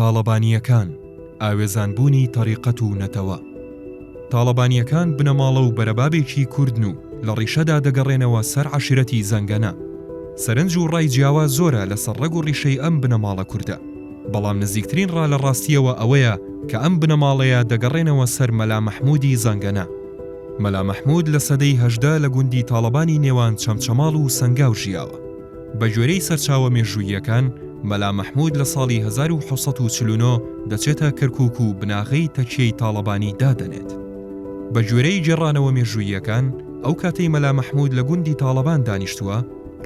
تاڵەبانیەکان، ئاوێزانبوونی تەریقەت و نەتەوە. تاڵەبانیەکان بنەماڵە و بەرەبابێکی کوردن و لە ڕیشەدا دەگەڕێنەوە سەر عەشیرەتی زەنگەنە. سەرنج و ڕای جیاواز زۆرە لەسەر ڕێگ و ڕیشەی ئەم بنەماڵە کووردە، بەڵام نزیکترین ڕا لە ڕاستیەوە ئەوەیە کە ئەم بنەماڵەیە دەگەڕێنەوە سەر مەلا مەحموودی زەنگەنە. مەلا مەحموود لە سەدەی هەژدە لە گوندی تاڵەبانی نێوان چەمچەماڵ و سەنگاو ژیاوە. بە گوێرەی سەرچاوە مێژووییەکان، مەلا مەحموود لە ساڵی 1749 دەچێتە کەرکووک و بناغەی تەکیەی تاڵەبانی دادەنێت. بە گوێرەی جێڕانەوە مێژووییەکان، ئەو کاتەی مەلا مەحموود لە گوندی تاڵەبان دانیشتووە،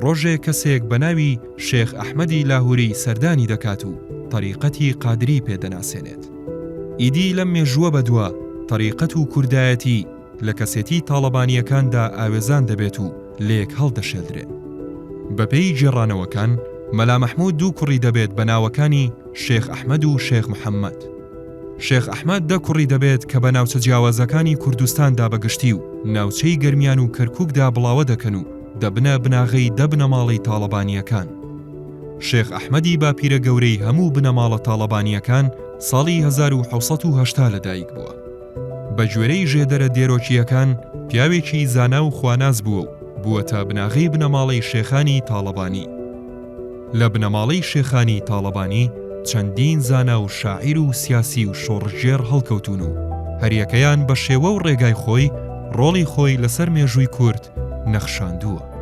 ڕۆژێک کەسێک بە ناوی شێخ ئەحمەدی لاهووری سەردانی دەکات و تەریقەتی قادری پێدەناسێنێت. ئیدی لەم مێژووە بەدووە تەریقەت و کوردایەتی لە کەسێتی تاڵەبانیەکاندا ئاوێزان دەبێت و لێک هەڵدەشێدرێت. بەپێی جێڕانەوەکان، مەلا مەحموود دوو کوڕی دەبێت بە ناوەکانی شێخ ئەحمەد و شێخ محەممەد. شێخ ئەحمەد دە کوڕی دەبێت کە بە ناوچە جیاوازەکانی کوردستاندا بەگشتی و ناوچەی گەرمیان و کەرکووکدا بڵاوە دەکەن و دەبنە بناغەی دە بنەماڵەی تاڵەبانیەکان. شێخ ئەحمەدی باپیرە گەورەی هەموو بنەماڵە تاڵەبانیەکان ساڵی 1970 لەدایک بووە. بە گوێرەی ژێدەرە دێرۆکیەکان پیاوێکی زانا و خواناز بووە و بووەتە بناغەی بنەماڵەی شێخانی تاڵەبانی. لە بنەماڵەی شێخانی تاڵەبانی چەندین زانا و شاعیر و سیاسی و شۆڕژێر هەڵکەوتون و هەریەکەیان بە شێوە و ڕێگای خۆی ڕۆڵی خۆی لەسەر مێژووی کورد نەخشاندووە.